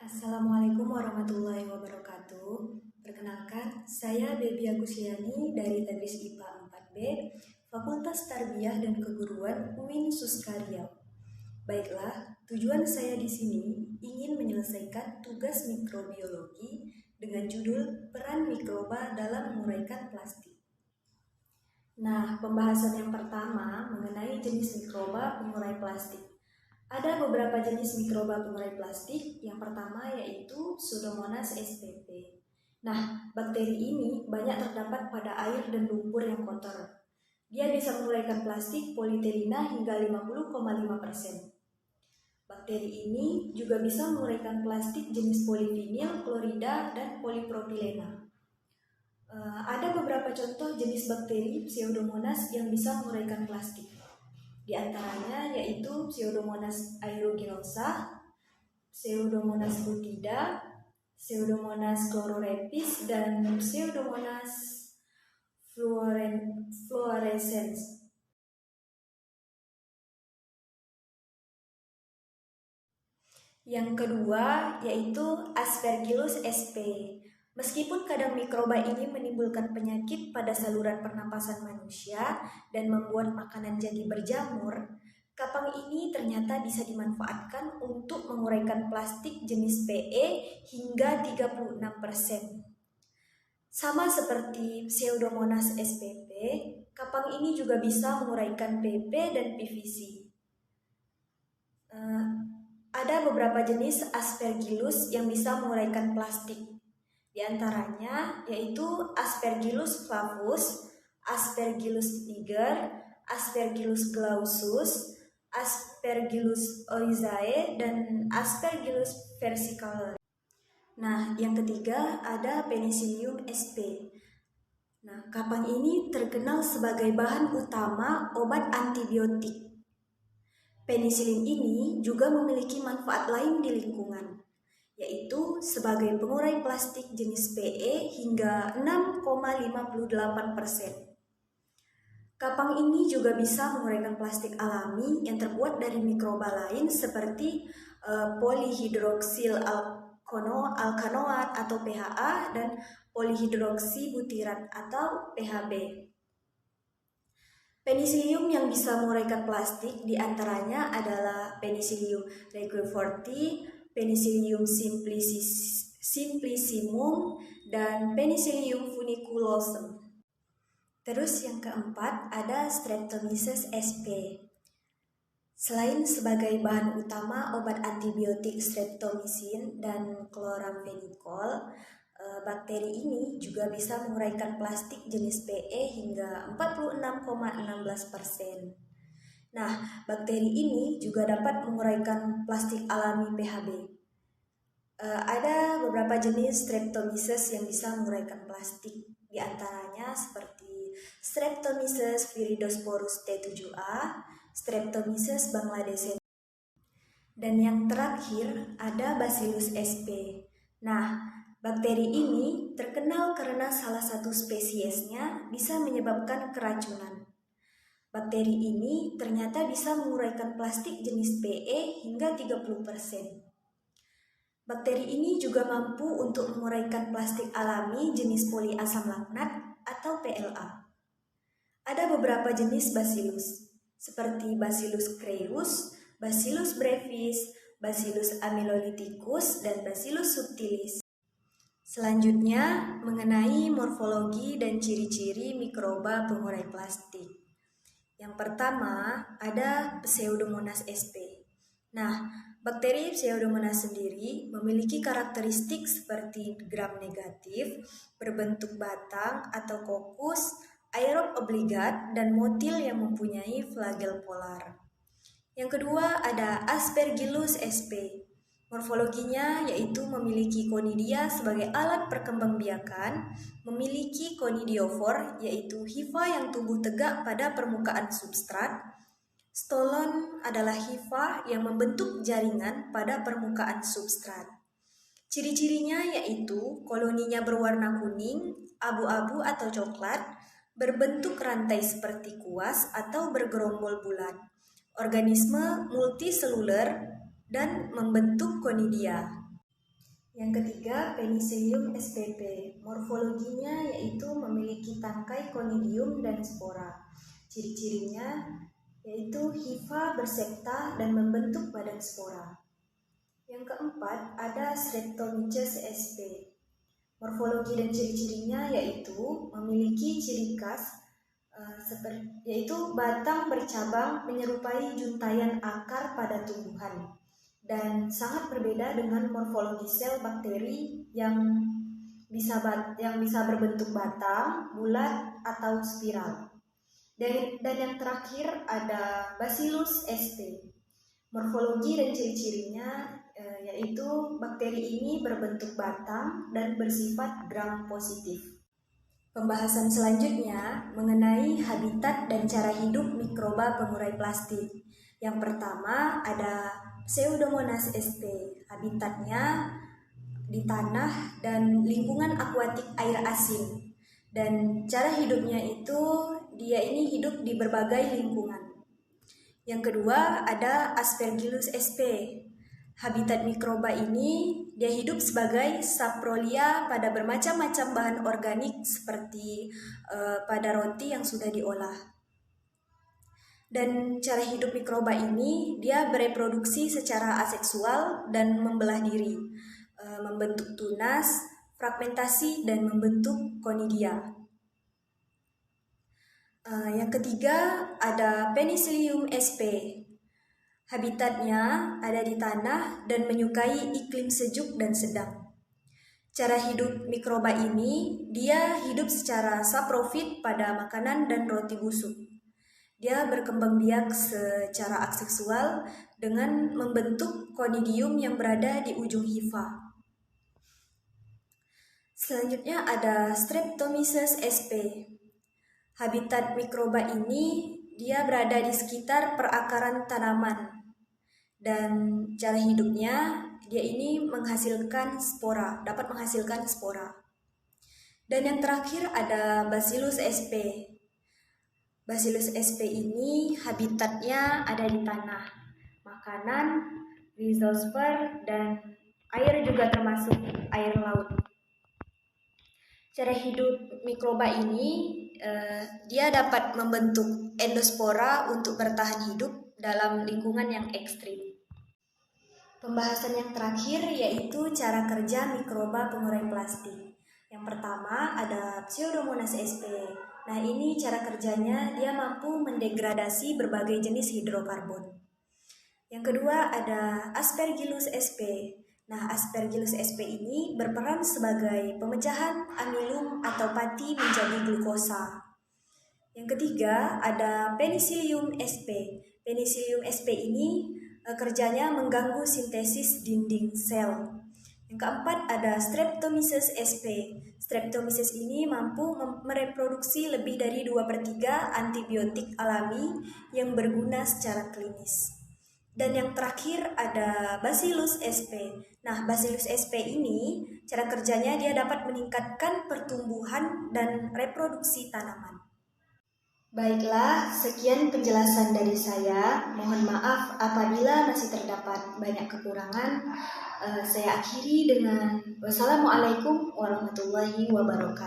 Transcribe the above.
Assalamualaikum warahmatullahi wabarakatuh. Perkenalkan, saya Baby Agusliani dari Tadris IPA 4B, Fakultas Tarbiyah dan Keguruan UIN Suska Riau. Baiklah, tujuan saya di sini ingin menyelesaikan tugas mikrobiologi dengan judul Peran Mikroba dalam Menguraikan Plastik. Nah, pembahasan yang pertama mengenai jenis mikroba pengurai plastik. Ada beberapa jenis mikroba pengurai plastik. Yang pertama yaitu Pseudomonas spp. Nah, bakteri ini banyak terdapat pada air dan lumpur yang kotor. Dia bisa menguraikan plastik polietilena hingga 50,5%. Bakteri ini juga bisa menguraikan plastik jenis polivinil, klorida, dan polipropilena. Ada beberapa contoh jenis bakteri Pseudomonas yang bisa menguraikan plastik. Di antaranya yaitu Pseudomonas aeruginosa, Pseudomonas butida, Pseudomonas chlororhabis, dan Pseudomonas fluorescens. Yang kedua yaitu Aspergillus sp. Meskipun kadang mikroba ini menimbulkan penyakit pada saluran pernapasan manusia dan membuat makanan jadi berjamur, kapang ini ternyata bisa dimanfaatkan untuk menguraikan plastik jenis PE hingga 36%. Sama seperti Pseudomonas spp, kapang ini juga bisa menguraikan PP dan PVC. Ada beberapa jenis Aspergillus yang bisa menguraikan plastik. Di antaranya yaitu Aspergillus flavus, Aspergillus niger, Aspergillus glaucus, Aspergillus oryzae, dan Aspergillus versicolor. Nah, yang ketiga ada Penicillium sp. Nah, kapang ini terkenal sebagai bahan utama obat antibiotik. Penisilin ini juga memiliki manfaat lain di lingkungan, yaitu sebagai pengurai plastik jenis PE hingga 6,58%. Kapang ini juga bisa menguraikan plastik alami yang terbuat dari mikroba lain seperti polyhidroksil alkanoat atau PHA dan polyhidroksibutirat atau PHB. Penicillium yang bisa menguraikan plastik diantaranya adalah Penicillium requeforti, Penicillium simplissimum, dan Penicillium funiculosum. Terus yang keempat ada Streptomyces sp. Selain sebagai bahan utama obat antibiotik streptomycin dan chloramphenicol, bakteri ini juga bisa menguraikan plastik jenis PE hingga 46,16%. Nah, bakteri ini juga dapat menguraikan plastik alami PHB. Ada beberapa jenis Streptomyces yang bisa menguraikan plastik, di antaranya seperti Streptomyces viridosporus T7A, Streptomyces bangladesensis, dan yang terakhir ada Bacillus sp. Nah, bakteri ini terkenal karena salah satu spesiesnya bisa menyebabkan keracunan. Bakteri ini ternyata bisa menguraikan plastik jenis PE hingga 30%. Bakteri ini juga mampu untuk menguraikan plastik alami jenis poliasam laknat atau PLA. Ada beberapa jenis Bacillus, seperti Bacillus cereus, Bacillus brevis, Bacillus amylolyticus, dan Bacillus subtilis. Selanjutnya, mengenai morfologi dan ciri-ciri mikroba pengurai plastik. Yang pertama, ada Pseudomonas sp. Nah, bakteri Pseudomonas sendiri memiliki karakteristik seperti gram negatif, berbentuk batang atau kokus, aerob obligat, dan motil yang mempunyai flagel polar. Yang kedua, ada Aspergillus sp. Morfologinya yaitu memiliki konidia sebagai alat perkembangbiakan, memiliki konidiofor yaitu hifa yang tumbuh tegak pada permukaan substrat. Stolon adalah hifa yang membentuk jaringan pada permukaan substrat. Ciri-cirinya yaitu koloninya berwarna kuning, abu-abu atau coklat, berbentuk rantai seperti kuas atau bergerombol bulat. Organisme multiseluler dan membentuk konidia. Yang ketiga, Penicillium spp. Morfologinya yaitu memiliki tangkai konidium dan spora. Ciri-cirinya yaitu hifa bersepta dan membentuk badan spora. Yang keempat, ada Streptomyces sp. Morfologi dan ciri-cirinya yaitu memiliki ciri khas yaitu batang bercabang menyerupai juntayan akar pada tumbuhan dan sangat berbeda dengan morfologi sel bakteri yang bisa berbentuk batang, bulat atau spiral. Dan yang terakhir ada Bacillus sp. Morfologi dan ciri-cirinya yaitu bakteri ini berbentuk batang dan bersifat gram positif. Pembahasan selanjutnya mengenai habitat dan cara hidup mikroba pengurai plastik. Yang pertama ada Pseudomonas sp. Habitatnya di tanah dan lingkungan akuatik air asin. Dan cara hidupnya itu dia ini hidup di berbagai lingkungan. Yang kedua ada Aspergillus sp. Habitat mikroba ini dia hidup sebagai saprolia pada bermacam-macam bahan organik seperti pada roti yang sudah diolah. Dan cara hidup mikroba ini dia bereproduksi secara aseksual dan membelah diri, membentuk tunas, fragmentasi dan membentuk konidia. Yang ketiga ada Penicillium sp. Habitatnya ada di tanah dan menyukai iklim sejuk dan sedang. Cara hidup mikroba ini, dia hidup secara saprofit pada makanan dan roti busuk. Dia berkembang biak secara aseksual dengan membentuk konidium yang berada di ujung hifa. Selanjutnya ada Streptomyces sp. Habitat mikroba ini dia berada di sekitar perakaran tanaman. Dan cara hidupnya dia ini dapat menghasilkan spora. Dan yang terakhir ada Bacillus sp. Bacillus sp ini habitatnya ada di tanah, makanan, rhizosfer, dan air juga termasuk air laut. Cara hidup mikroba ini dia dapat membentuk endospora untuk bertahan hidup dalam lingkungan yang ekstrim. Pembahasan yang terakhir yaitu cara kerja mikroba pengurai plastik. Yang pertama ada Pseudomonas sp. Nah ini cara kerjanya dia mampu mendegradasi berbagai jenis hidrokarbon. Yang kedua ada Aspergillus sp. Nah Aspergillus sp ini berperan sebagai pemecahan amilum atau pati menjadi glukosa. Yang ketiga ada Penicillium sp. Penicillium sp ini kerjanya mengganggu sintesis dinding sel. Yang keempat ada Streptomyces sp. Streptomyces ini mampu mereproduksi lebih dari 2/3 antibiotik alami yang berguna secara klinis. Dan yang terakhir ada Bacillus sp. Nah, Bacillus sp ini cara kerjanya dia dapat meningkatkan pertumbuhan dan reproduksi tanaman. Baiklah, sekian penjelasan dari saya. Mohon maaf apabila masih terdapat banyak kekurangan. Saya akhiri dengan wassalamualaikum warahmatullahi wabarakatuh.